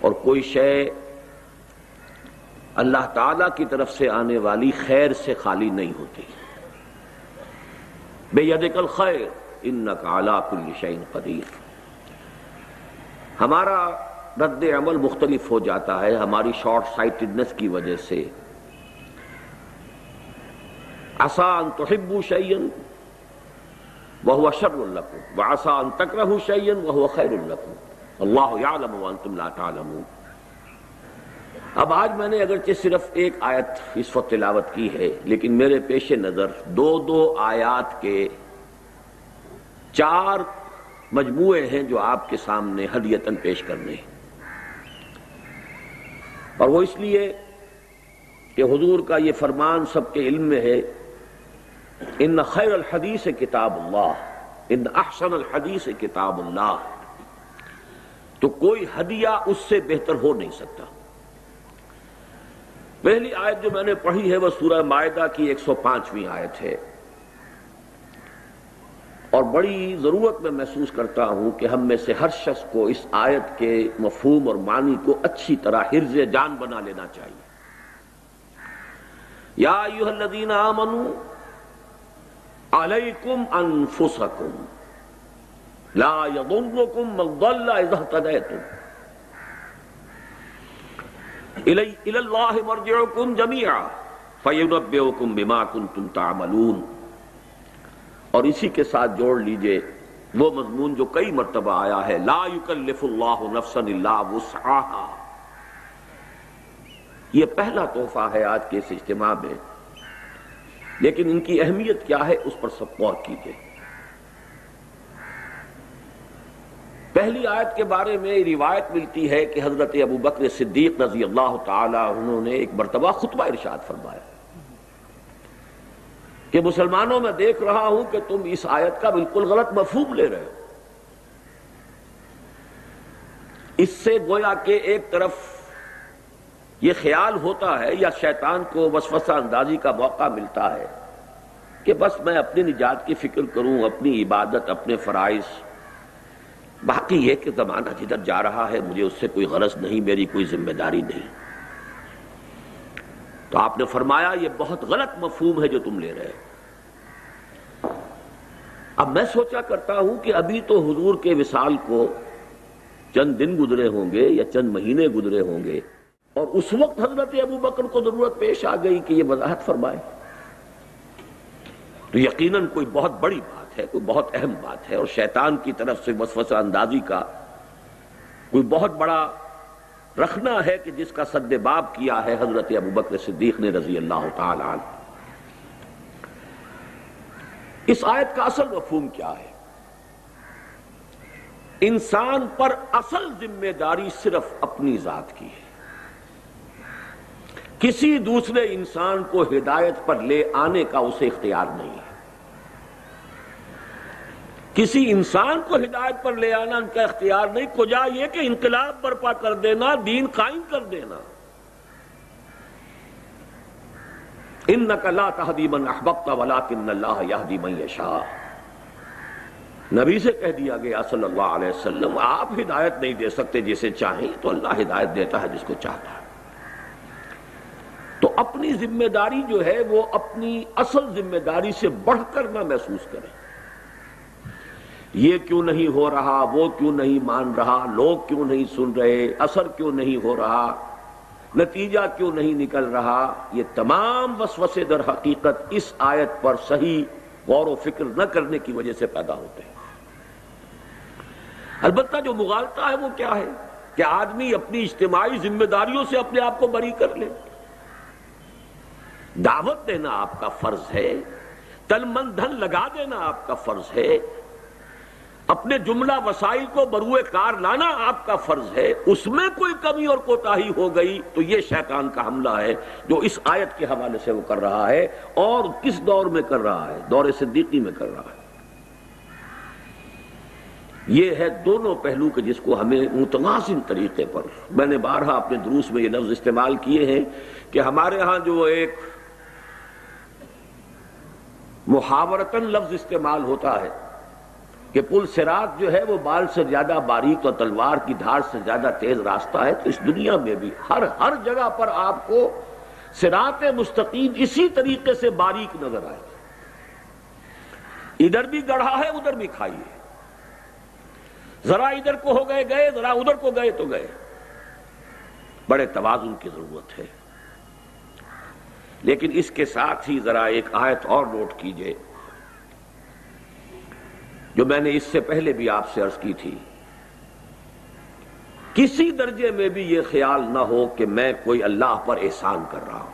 اور کوئی شے اللہ تعالیٰ کی طرف سے آنے والی خیر سے خالی نہیں ہوتی۔ بیدک الخیر انک علی کل شیء قدیر۔ ہمارا رد عمل مختلف ہو جاتا ہے ہماری شارٹ سائٹڈنس کی وجہ سے۔ عسیٰ ان تحبوا شیئا وہو شر لکم وعسیٰ ان تکرہوا شیئا وہو خیر لکم اللہ یعلم وانتم لا تعلمون۔ اب آج میں نے اگرچہ صرف ایک آیت اس وقت تلاوت کی ہے، لیکن میرے پیش نظر دو آیات کے 4 مجموعے ہیں جو آپ کے سامنے ہدیتاً پیش کرنے ہیں، اور وہ اس لیے کہ حضور کا یہ فرمان سب کے علم میں ہے، ان خیر الحدیث کتاب اللہ ان احسن الحدیث کتاب اللہ، تو کوئی ہدیہ اس سے بہتر ہو نہیں سکتا۔ پہلی آیت جو میں نے پڑھی ہے وہ سورہ مائدہ کی 105ویں آیت ہے، اور بڑی ضرورت میں محسوس کرتا ہوں کہ ہم میں سے ہر شخص کو اس آیت کے مفہوم اور معنی کو اچھی طرح حرز جان بنا لینا چاہیے۔ یا ایھا الذین آمنوا علیکم انفسکم لا یضرکم من ضل اذا اہتدیتم الی اللہ مرجعکم جمیعا فینبئکم بما کنتم تعملون۔ اور اسی کے ساتھ جوڑ لیجئے وہ مضمون جو کئی مرتبہ آیا ہے، لا یکلف اللہ نفسا الا وسعہا۔ یہ پہلا تحفہ ہے آج کے اس اجتماع میں، لیکن ان کی اہمیت کیا ہے اس پر سب غور کیجئے۔ پہلی آیت کے بارے میں روایت ملتی ہے کہ حضرت ابوبکر صدیق رضی اللہ تعالی عنہ نے ایک مرتبہ خطبہ ارشاد فرمایا کہ مسلمانوں میں دیکھ رہا ہوں کہ تم اس آیت کا بالکل غلط مفہوم لے رہے ہو۔ اس سے گویا کہ ایک طرف یہ خیال ہوتا ہے یا شیطان کو وسوسہ اندازی کا موقع ملتا ہے کہ بس میں اپنی نجات کی فکر کروں، اپنی عبادت، اپنے فرائض، باقی یہ کہ زمانہ جدھر جا رہا ہے مجھے اس سے کوئی غرض نہیں، میری کوئی ذمہ داری نہیں۔ تو آپ نے فرمایا یہ بہت غلط مفہوم ہے جو تم لے رہے ہو۔ اب میں سوچا کرتا ہوں کہ ابھی تو حضور کے وصال کو چند دن گزرے ہوں گے یا چند مہینے گزرے ہوں گے، اور اس وقت حضرت ابوبکر کو ضرورت پیش آ گئی کہ یہ وضاحت فرمائے، تو یقیناً کوئی بہت بڑی بات ہے، کوئی بہت اہم بات ہے، اور شیطان کی طرف سے وسوسہ اندازی کا کوئی بہت بڑا رکھنا ہے کہ جس کا سد باب کیا ہے حضرت ابوبکر صدیق نے رضی اللہ تعالی عنہ۔ اس آیت کا اصل مفہوم کیا ہے؟ انسان پر اصل ذمہ داری صرف اپنی ذات کی ہے، کسی دوسرے انسان کو ہدایت پر لے آنے کا اسے اختیار نہیں ہے۔ کسی انسان کو ہدایت پر لے آنا ان کا اختیار نہیں، کجا یہ کہ انقلاب برپا کر دینا، دین قائم کر دینا۔ انک لا تہدی من احببت ولکن اللہ یہدی من یشاء۔ نبی سے کہہ دیا گیا صلی اللہ علیہ وسلم آپ ہدایت نہیں دے سکتے جسے چاہیں، تو اللہ ہدایت دیتا ہے جس کو چاہتا ہے۔ تو اپنی ذمہ داری جو ہے وہ اپنی اصل ذمہ داری سے بڑھ کر نہ محسوس کریں۔ یہ کیوں نہیں ہو رہا، وہ کیوں نہیں مان رہا، لوگ کیوں نہیں سن رہے، اثر کیوں نہیں ہو رہا، نتیجہ کیوں نہیں نکل رہا، یہ تمام وسوسے در حقیقت اس آیت پر صحیح غور و فکر نہ کرنے کی وجہ سے پیدا ہوتے ہیں۔ البتہ جو مغالطہ ہے وہ کیا ہے کہ آدمی اپنی اجتماعی ذمہ داریوں سے اپنے آپ کو بری کر لے۔ دعوت دینا آپ کا فرض ہے، تن من دھن لگا دینا آپ کا فرض ہے، اپنے جملہ وسائل کو بروئے کار لانا آپ کا فرض ہے۔ اس میں کوئی کمی اور کوتاہی ہو گئی تو یہ شیطان کا حملہ ہے جو اس آیت کے حوالے سے وہ کر رہا ہے، اور کس دور میں کر رہا ہے؟ دور صدیقی میں کر رہا ہے۔ یہ ہے دونوں پہلو کہ جس کو ہمیں متوازن طریقے پر، میں نے بارہا اپنے دروس میں یہ لفظ استعمال کیے ہیں کہ ہمارے ہاں جو ایک محاورتاً لفظ استعمال ہوتا ہے کہ پل صراط جو ہے وہ بال سے زیادہ باریک اور تلوار کی دھار سے زیادہ تیز راستہ ہے، تو اس دنیا میں بھی ہر جگہ پر آپ کو صراط مستقیم اسی طریقے سے باریک نظر آئے گا۔ ادھر بھی گڑھا ہے، ادھر بھی کھائی ہے، ذرا ادھر کو ہو گئے گئے، ذرا ادھر کو گئے تو گئے۔ بڑے توازن کی ضرورت ہے۔ لیکن اس کے ساتھ ہی ذرا ایک آیت اور نوٹ کیجئے جو میں نے اس سے پہلے بھی آپ سے عرض کی تھی۔ کسی درجے میں بھی یہ خیال نہ ہو کہ میں کوئی اللہ پر احسان کر رہا ہوں۔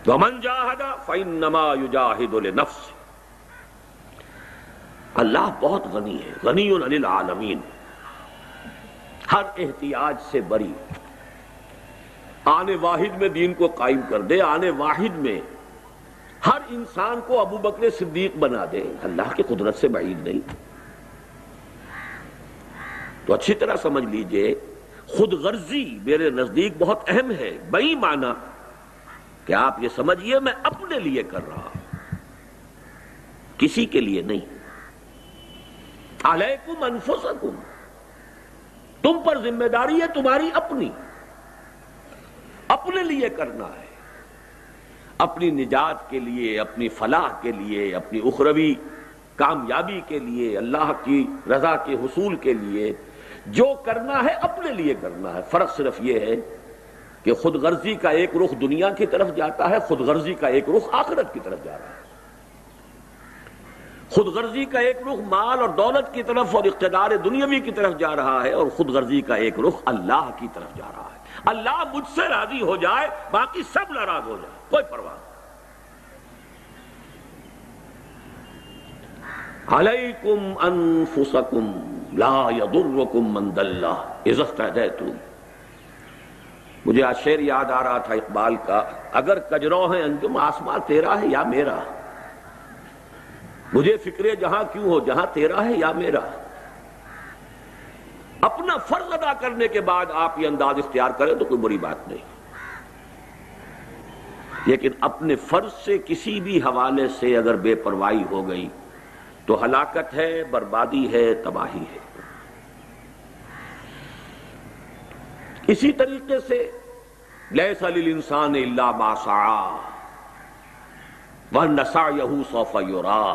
وَمَنْ جَاهَدَ فَإِنَّمَا يُجَاهِدُ لِنَفْسِهِ۔ اللہ بہت غنی ہے، غنی عن العالمین، ہر احتیاج سے بری، آنے واحد میں دین کو قائم کر دے، آنے واحد میں ہر انسان کو ابو بکر صدیق بنا دے، اللہ کی قدرت سے بعید نہیں۔ تو اچھی طرح سمجھ لیجئے، خود غرضی میرے نزدیک بہت اہم ہے، بئی معنی کہ آپ یہ سمجھیے میں اپنے لیے کر رہا ہوں، کسی کے لیے نہیں۔ علیکم انفسکم، تم پر ذمہ داری ہے تمہاری اپنی، اپنے لیے کرنا ہے، اپنی نجات کے لیے، اپنی فلاح کے لیے، اپنی اخروی کامیابی کے لیے، اللہ کی رضا کے حصول کے لیے جو کرنا ہے اپنے لیے کرنا ہے۔ فرق صرف یہ ہے کہ خود غرضی کا ایک رخ دنیا کی طرف جاتا ہے، خود غرضی کا ایک رخ آخرت کی طرف جا رہا ہے۔ خود غرضی کا ایک رخ مال اور دولت کی طرف اور اقتدار دنیاوی کی طرف جا رہا ہے، اور خود غرضی کا ایک رخ اللہ کی طرف جا رہا ہے۔ اللہ مجھ سے راضی ہو جائے، باقی سب ناراض ہو جائے، کوئی پرواہ نہیں۔ علیکم انفسکم لا یضرکم من ضل اذا اہتدیتم۔ مجھے آج شعر یاد آ رہا تھا اقبال کا، اگر کجرو ہے انجم آسماں تیرا ہے یا میرا، مجھے فکر جہاں کیوں ہو جہاں تیرا ہے یا میرا۔ اپنا فرض ادا کرنے کے بعد آپ یہ انداز اختیار کریں تو کوئی بری بات نہیں، لیکن اپنے فرض سے کسی بھی حوالے سے اگر بے پرواہی ہو گئی تو ہلاکت ہے، بربادی ہے، تباہی ہے۔ اسی طریقے سے لیس للانسان الا ما سعی وان سعیہ سوف یری۔